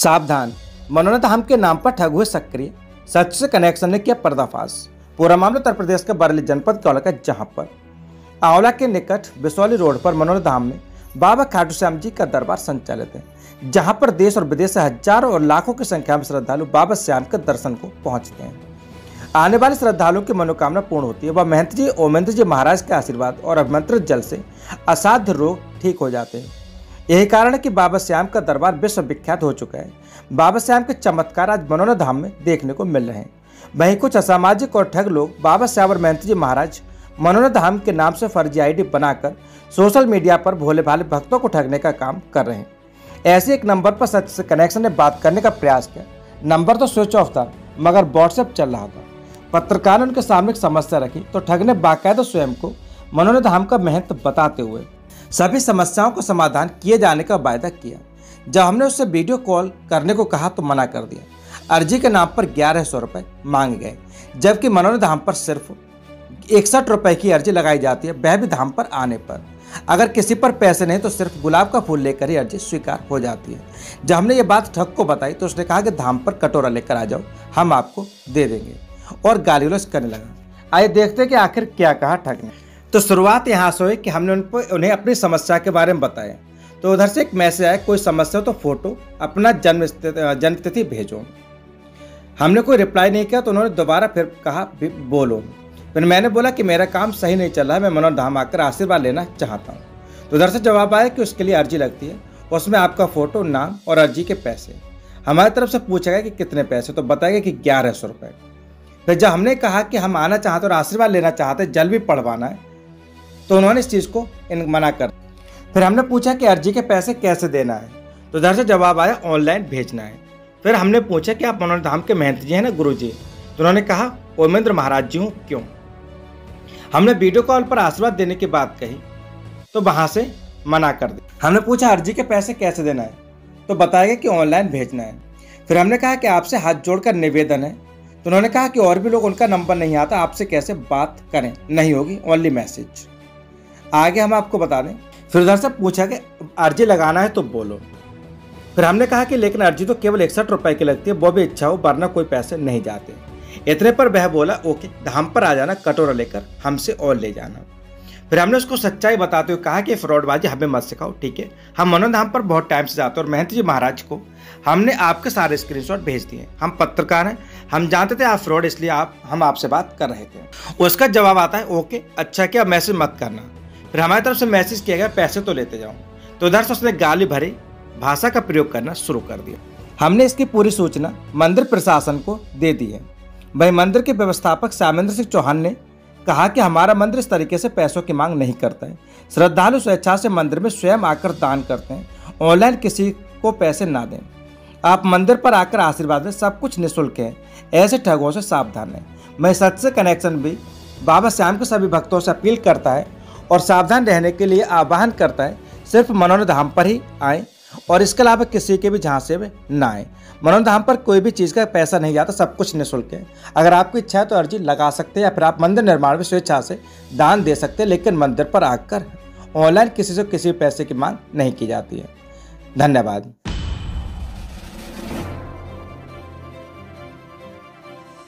सावधान, मनोरंजन धाम के नाम पर ठग हुए सक्रिय, सच से कनेक्शन ने किया पर्दाफाश। पूरा मामला उत्तर प्रदेश के बरेली जनपद के औला का, जहां पर आंवला के निकट बिसौली रोड पर मनोरंजन धाम में बाबा खाटू श्याम जी का दरबार संचालित है, जहां पर देश और विदेश से हजारों और लाखों की संख्या में श्रद्धालु बाबा श्याम के दर्शन को पहुंचते हैं। आने वाले श्रद्धालुओं की मनोकामना पूर्ण होती है। वह महंत जी ओमेंद्र जी महाराज के आशीर्वाद और अभिमंत्रित जल से असाध्य रोग ठीक हो जाते हैं। यही कारण है कि बाबा श्याम का दरबार विश्व विख्यात हो चुका है। बाबा श्याम के चमत्कार आज मनोरंजन धाम में देखने को मिल रहे हैं। वहीं कुछ असामाजिक और ठग लोग बाबा श्याम और महंत जी महाराज मनोरंजन धाम के नाम से फर्जी आईडी बनाकर सोशल मीडिया पर भोले भाले भक्तों को ठगने का काम कर रहे हैं। ऐसे एक नंबर पर सच से कनेक्शन ने बात करने का प्रयास किया। नंबर तो स्विच ऑफ था, मगर व्हाट्सएप चल रहा था। पत्रकार ने उनके सामने एक समस्या रखी तो ठग ने बाकायदा स्वयं को मनोरंजन धाम का महंत बताते हुए सभी समस्याओं का समाधान किए जाने का वायदा किया। जब हमने उससे वीडियो कॉल करने को कहा तो मना कर दिया। अर्जी के नाम पर 1100 रुपये मांगे गए, जबकि मनोरंजन धाम पर सिर्फ 61 रुपये की अर्जी लगाई जाती है, वह भी धाम पर आने पर। अगर किसी पर पैसे नहीं तो सिर्फ गुलाब का फूल लेकर ही अर्जी स्वीकार हो जाती है। जब हमने ये बात ठग को बताई तो उसने कहा कि धाम पर कटोरा लेकर आ जाओ, हम आपको दे देंगे, और गाली गलौज करने लगा। आइए देखते हैं कि आखिर क्या कहा ठग ने। तो शुरुआत यहाँ से हुई कि हमने उन्हें अपनी समस्या के बारे में बताया। तो उधर से एक मैसेज आया, कोई समस्या हो तो फोटो अपना जन्मतिथि भेजो। हमने कोई रिप्लाई नहीं किया तो उन्होंने दोबारा फिर कहा बोलो। फिर मैंने बोला कि मेरा काम सही नहीं चल रहा है, मैं मनोरंजन धाम आकर आशीर्वाद लेना चाहता हूँ। तो उधर से जवाब आया कि उसके लिए अर्जी लगती है, उसमें आपका फोटो, नाम और अर्जी के पैसे। हमारी तरफ से पूछा गया कि कितने पैसे, तो बताया कि 1100 रुपये। फिर जब हमने कहा कि हम आना चाहते और आशीर्वाद लेना चाहते, जल भी पढ़वाना है, तो उन्होंने इस चीज़ को मना कर। फिर हमने पूछा कि अर्जी के पैसे कैसे देना है, तो उधर से जवाब आया ऑनलाइन भेजना है। फिर हमने पूछा कि आप मनोरंजन धाम के महंत जी हैं ना, गुरु जी? तो उन्होंने कहा ओमेंद्र महाराज जी हूँ। क्यों? हमने वीडियो कॉल पर आशीर्वाद देने की बात कही तो वहाँ से मना कर दी। हमने पूछा अर्जी के पैसे कैसे देना है, तो बताया कि ऑनलाइन भेजना है। फिर हमने कहा कि आपसे हाथ जोड़कर निवेदन है, तो उन्होंने कहा कि और भी लोग, उनका नंबर नहीं आता, आपसे कैसे बात करें, नहीं होगी, ओनली मैसेज। आगे हम आपको बता दें। फिर उधर से पूछा कि अर्जी लगाना है तो बोलो। फिर हमने कहा कि लेकिन अर्जी तो केवल 61 रुपये की लगती है, वो भी इच्छा हो, वरना कोई पैसे नहीं जाते। इतने पर वह बोला ओके, धाम पर आ जाना, कटोरा लेकर हमसे और ले जाना। फिर हमने उसको सच्चाई बताते हुए कहा कि फ्रॉडबाजी हमें मत सिखाओ, ठीक है? हम मनोरंजन धाम पर बहुत टाइम से जाते हैं और महंत जी महाराज को हमने आपके सारे स्क्रीनशॉट भेज दिए। हम पत्रकार हैं, हम जानते थे आप फ्रॉड, इसलिए हम आपसे बात कर रहे थे। उसका जवाब आता है ओके, अच्छा क्या, मैसेज मत करना। फिर हमारी तरफ से मैसेज किया गया पैसे तो लेते जाओ। तो उधर से उसने गाली भरी भाषा का प्रयोग करना शुरू कर दिया। हमने इसकी पूरी सूचना मंदिर प्रशासन को दे दी है। वही मंदिर के व्यवस्थापक श्यामेंद्र सिंह चौहान ने कहा कि हमारा मंदिर इस तरीके से पैसों की मांग नहीं करता है। श्रद्धालु स्वेच्छा से मंदिर में स्वयं आकर दान करते हैं, ऑनलाइन किसी को पैसे ना दें। आप मंदिर पर आकर आशीर्वाद दें, सब कुछ निःशुल्क है। ऐसे ठगों से सावधान है। मैं सच से कनेक्शन भी बाबा श्याम के सभी भक्तों से अपील करता है और सावधान रहने के लिए आह्वान करता है, सिर्फ मनोरंजन धाम पर ही आएँ और इसके अलावा किसी के भी झांसे में ना आए। मनोरंजन धाम पर कोई भी चीज़ का पैसा नहीं जाता, सब कुछ निःशुल्क है। अगर आपकी इच्छा है तो अर्जी लगा सकते हैं, या फिर आप मंदिर निर्माण में स्वेच्छा से दान दे सकते हैं, लेकिन मंदिर पर आकर ऑनलाइन किसी से किसी पैसे की मांग नहीं की जाती है। धन्यवाद।